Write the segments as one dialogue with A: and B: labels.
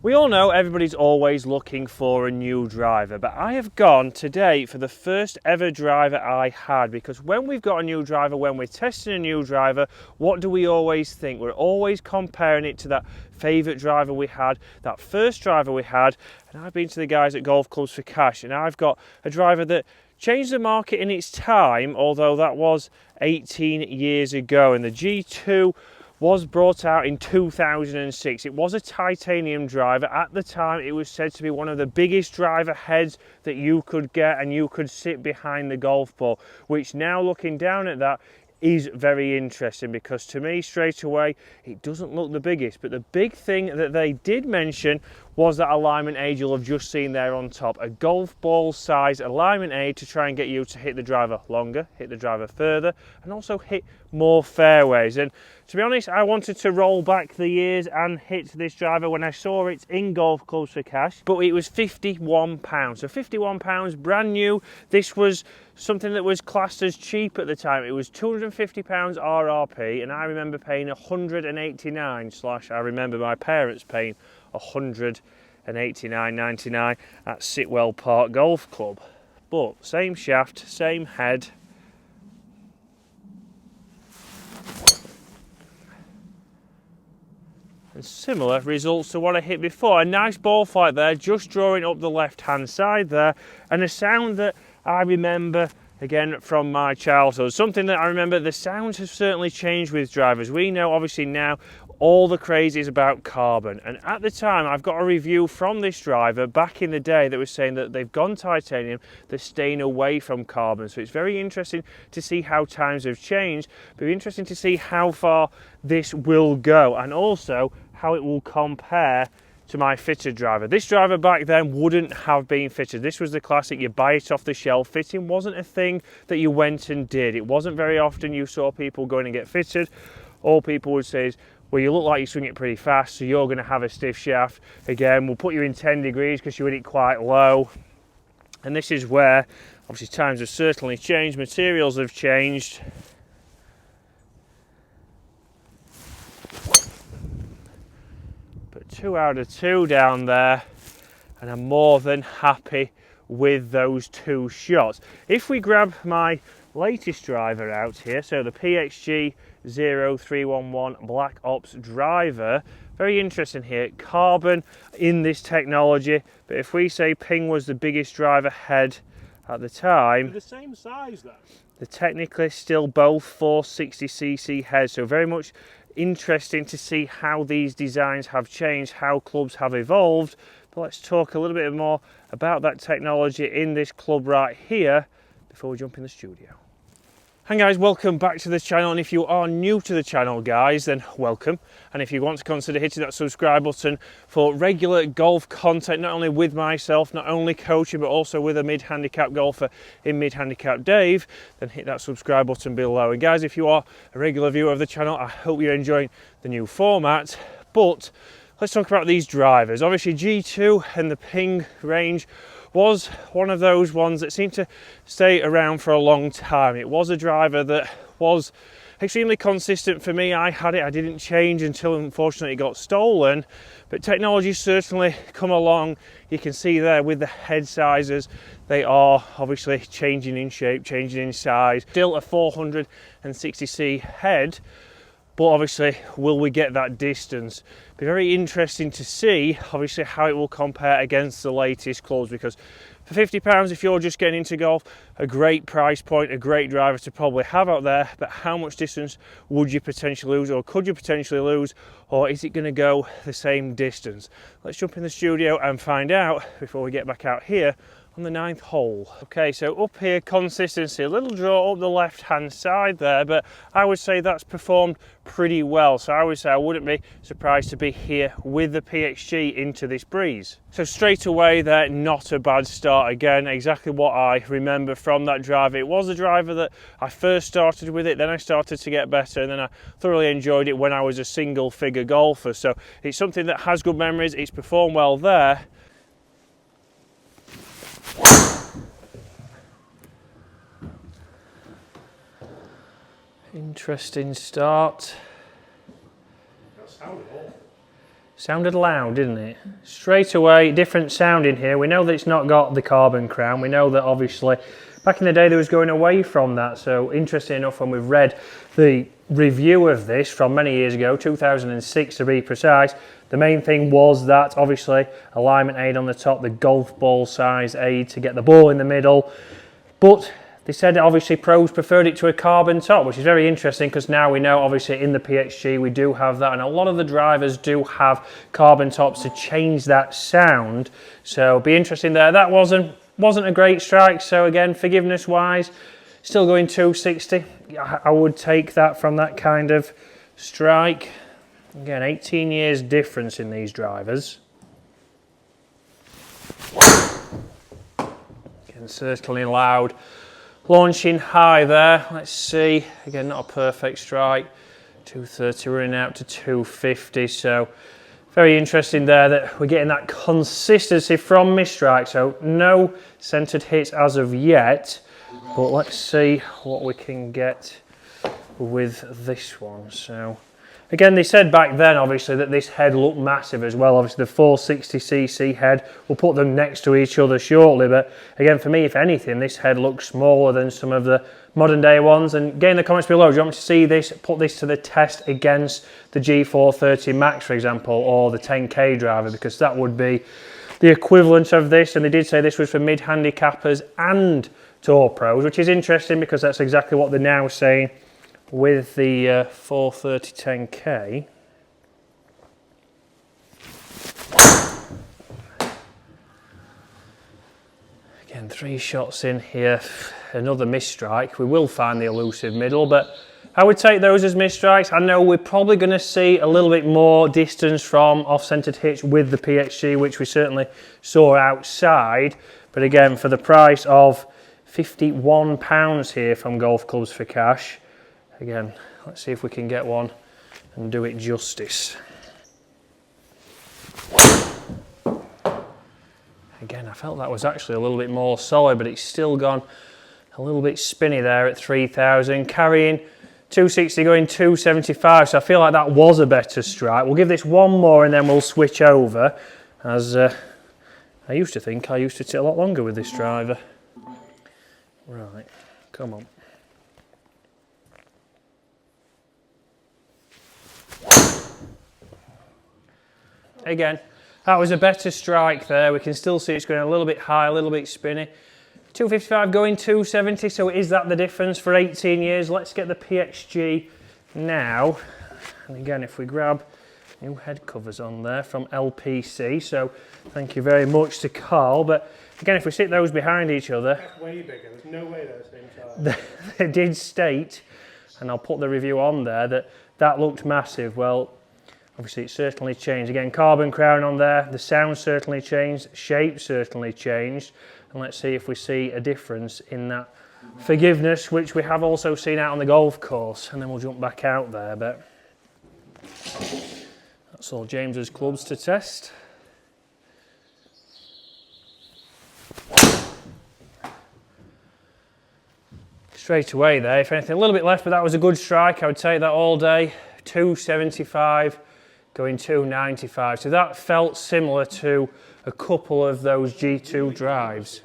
A: We all know everybody's always looking for a new driver, but I have gone today for the first ever driver I had, because when we've got a new driver, when we're testing a new driver, what do we always think? We're always comparing it to that favourite driver we had, that first driver we had. And I've been to the guys at Golf Clubs for Cash, and I've got a driver that changed the market in its time, although that was 18 years ago, and the G2 was brought out in 2006. It was a titanium driver. At the time, it was said to be one of the biggest driver heads that you could get, and you could sit behind the golf ball, which now looking down at that is very interesting, because to me straight away it doesn't look the biggest. But the big thing that they did mention was that alignment aid you'll have just seen there on top, a golf ball size alignment aid to try and get you to hit the driver longer, hit the driver further, and also hit more fairways. And to be honest, I wanted to roll back the years and hit this driver when I saw it in Golf Clubs for Cash, but it was £51. So £51 brand new. This was something that was classed as cheap at the time. It was £250 RRP, and I remember paying 189 / I remember my parents paying 189.99 at Sitwell Park Golf Club. But same shaft, same head. And similar results to what I hit before. A nice ball flight there, just drawing up the left hand side there, and a sound that I remember again from my childhood. Something that I remember, the sounds have certainly changed with drivers. We know obviously now all the craze is about carbon, and at the time I've got a review from this driver back in the day that was saying that they've gone titanium, they're staying away from carbon. So it's very interesting to see how times have changed, but interesting to see how far this will go, and also how it will compare to my fitted driver. This driver back then wouldn't have been fitted. This was the classic, you buy it off the shelf. Fitting wasn't a thing that you went and did. It wasn't very often you saw people going to get fitted. All people would say is, well, you look like you swing it pretty fast, so you're going to have a stiff shaft. Again, we'll put you in 10 degrees because you hit it quite low. And this is where, obviously, times have certainly changed, materials have changed. But 2 out of 2 down there, and I'm more than happy with those 2 shots. If we grab my latest driver out here, so the PXG 0311 Black Ops Driver, very interesting here, carbon in this technology. But if we say Ping was the biggest driver head at the time,
B: they're the same size though.
A: they're technically still both 460cc heads, so very much interesting to see how these designs have changed, how clubs have evolved. But let's talk a little bit more about that technology in this club right here before we jump in the studio. Hi guys, welcome back to the channel, and if you are new to the channel guys, then welcome. And if you want to consider hitting that subscribe button for regular golf content, not only with myself, not only coaching, but also with a mid-handicap golfer in Mid-Handicap Dave, then hit that subscribe button below. And guys, if you are a regular viewer of the channel, I hope you're enjoying the new format. But let's talk about these drivers. Obviously G2 and the Ping range was one of those ones that seemed to stay around for a long time. It was a driver that was extremely consistent for me. I had it, I didn't change until unfortunately it got stolen. But technology certainly come along. You can see there with the head sizes, they are obviously changing in shape, changing in size. Still a 460cc head, but obviously, will we get that distance? Be very interesting to see, obviously, how it will compare against the latest clubs, because for £50, if you're just getting into golf, a great price point, a great driver to probably have out there, but how much distance would you potentially lose, or could you potentially lose, or is it going to go the same distance? Let's jump in the studio and find out before we get back out here on the 9th hole. Okay, so up here, consistency, a little draw up the left hand side there, but I would say that's performed pretty well. So I would say I wouldn't be surprised to be here with the PXG into this breeze. So straight away there, not a bad start. Again, exactly what I remember from that driver. It was a driver that I first started with it, then I started to get better, and then I thoroughly enjoyed it when I was a single figure golfer. So it's something that has good memories, it's performed well there. Interesting start. Sounded loud, didn't it? Straight away, different sound in here. We know that it's not got the carbon crown. We know that obviously back in the day they was going away from that. So interesting enough, when we've read the review of this from many years ago, 2006 to be precise, the main thing was that obviously alignment aid on the top, the golf ball size aid to get the ball in the middle. But they said obviously pros preferred it to a carbon top, which is very interesting because now we know obviously in the PXG we do have that, and a lot of the drivers do have carbon tops to change that sound. So be interesting there. That wasn't a great strike, so again, forgiveness wise, still going 260. I would take that from that kind of strike. Again, 18 years difference in these drivers. Again, certainly loud. Launching high there, let's see, again not a perfect strike, 230 running out to 250, so very interesting there that we're getting that consistency from mid-strike, so no centered hits as of yet, but let's see what we can get with this one. So again, they said back then obviously that this head looked massive as well. Obviously the 460cc head, we'll put them next to each other shortly, but again for me, if anything, this head looks smaller than some of the modern day ones. And get in the comments below, do you want me to see this, put this to the test against the G430 Max for example, or the 10k driver, because that would be the equivalent of this. And they did say this was for mid-handicappers and tour pros, which is interesting because that's exactly what they're now saying with the 430 10k. Again, 3 shots in here, another misstrike. We will find the elusive middle, but I would take those as misstrikes. I know we're probably going to see a little bit more distance from off-centered hits with the PXG, which we certainly saw outside, but again, for the price of £51 here from Golf Clubs for Cash, again, let's see if we can get one and do it justice. Again, I felt that was actually a little bit more solid, but it's still gone a little bit spinny there at 3,000, carrying 260 going 275, so I feel like that was a better strike. We'll give this one more and then we'll switch over, as I used to think I used to sit a lot longer with this driver. Right, come on. Again, that was a better strike there. We can still see it's going a little bit high, a little bit spinny. 255 going 270, so is that the difference for 18 years? Let's get the PXG now. And again, if we grab new head covers on there from LPC, so thank you very much to Carl. But again, if we sit those behind each other,
B: that's way bigger. There's no way they're the same size.
A: They did state, and I'll put the review on there, that looked massive. Well, obviously it certainly changed. Again, carbon crown on there, the sound certainly changed, shape certainly changed, and let's see if we see a difference in that forgiveness, which we have also seen out on the golf course, and then we'll jump back out there. But that's all James's clubs to test. Straight away there, if anything, a little bit left, but that was a good strike. I would take that all day. 275 going 295, so that felt similar to a couple of those G2 drives.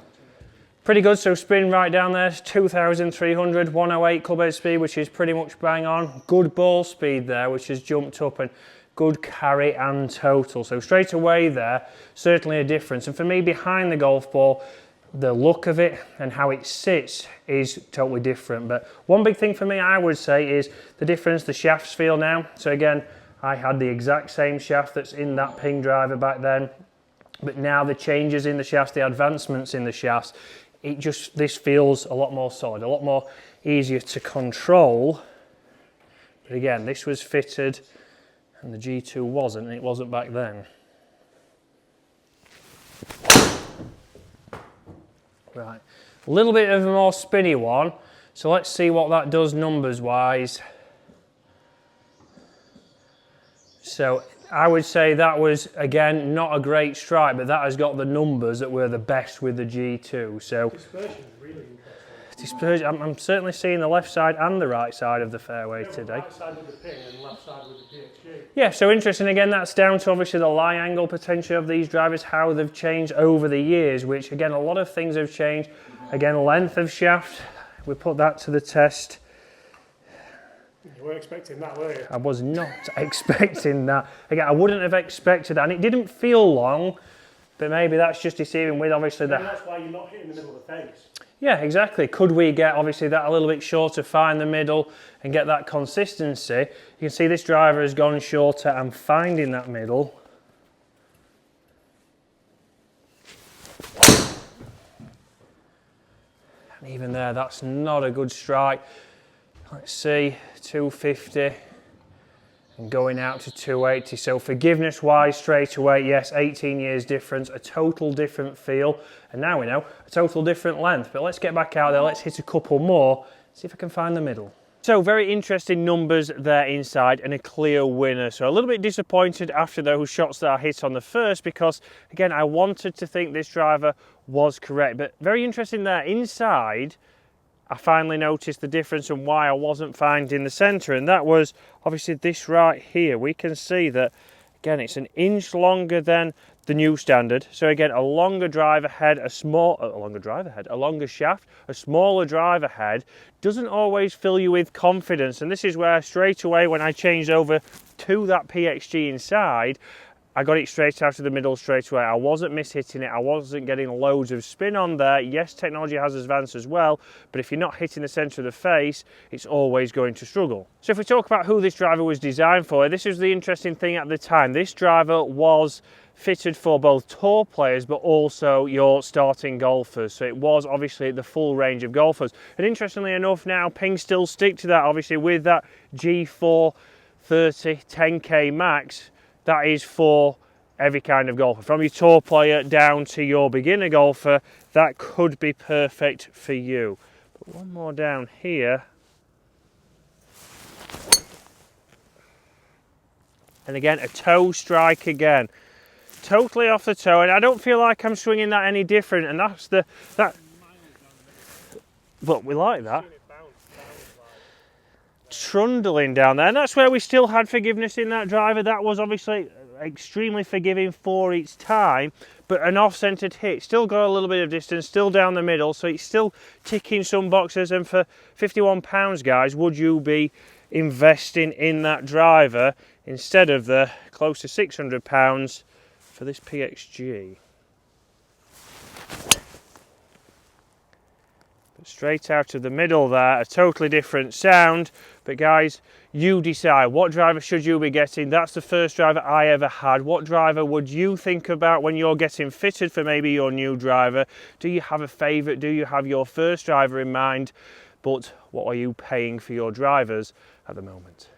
A: Pretty good, so spin right down there, 2,300, 108 club head speed, which is pretty much bang on. Good ball speed there, which has jumped up, and good carry and total. So straight away there, certainly a difference. And for me, behind the golf ball, the look of it and how it sits is totally different. But one big thing for me, I would say, is the difference the shafts feel now. So again, I had the exact same shaft that's in that Ping driver back then, but now the changes in the shafts, the advancements in the shafts, this feels a lot more solid, a lot more easier to control. But again, this was fitted and the G2 wasn't, and it wasn't back then. Right, a little bit of a more spinny one, so let's see what that does numbers wise. So I would say that was, again, not a great strike, but that has got the numbers that were the best with the G2. So
B: dispersion is really interesting.
A: dispersion. I'm certainly seeing the left side and the right side of the fairway today.
B: Right side with the pin and left side with the PXG.
A: Yeah, so interesting. Again, that's down to obviously the lie angle potential of these drivers, how they've changed over the years, which again, a lot of things have changed. Again, length of shaft, we put that to the test.
B: You weren't expecting that, were you?
A: I was not expecting that. Again, I wouldn't have expected that, and it didn't feel long, but maybe that's just deceiving with obviously the...
B: That's why you're not hitting the middle of the face.
A: Yeah, exactly. Could we get obviously that a little bit shorter, find the middle and get that consistency? You can see this driver has gone shorter and finding that middle. And even there, that's not a good strike. Let's see, 250 and going out to 280. So forgiveness wise, straight away, yes, 18 years difference, a total different feel. And now we know a total different length. But let's get back out there, let's hit a couple more, see if I can find the middle. So very interesting numbers there inside and a clear winner. So a little bit disappointed after those shots that I hit on the first because, again, I wanted to think this driver was correct. But very interesting there inside, I finally noticed the difference and why I wasn't finding the centre, and that was obviously this right here. We can see that, again, it's an inch longer than the new standard. So again, a longer driver head, a longer shaft, a smaller driver head doesn't always fill you with confidence. And this is where straight away when I changed over to that PXG inside, I got it straight out of the middle straight away. I wasn't mishitting it. I wasn't getting loads of spin on there. Yes, technology has advanced as well, but if you're not hitting the centre of the face, it's always going to struggle. So if we talk about who this driver was designed for, this is the interesting thing at the time. This driver was fitted for both tour players, but also your starting golfers. So it was obviously the full range of golfers. And interestingly enough, now Ping still stick to that, obviously with that G4 30 10K max. That is for every kind of golfer. From your tour player down to your beginner golfer, that could be perfect for you. But one more down here. And again, a toe strike again. Totally off the toe, and I don't feel like I'm swinging that any different, and that's that. But we like that. Trundling down there, and that's where we still had forgiveness in that driver. That was obviously extremely forgiving for its time, but an off-centered hit, still got a little bit of distance, still down the middle, so it's still ticking some boxes. And for £51, guys, would you be investing in that driver instead of the close to £600 for this PXG? Straight out of the middle there, a totally different sound. But guys, you decide, what driver should you be getting? That's the first driver I ever had. What driver would you think about when you're getting fitted for maybe your new driver? Do you have a favourite? Do you have your first driver in mind? But what are you paying for your drivers at the moment?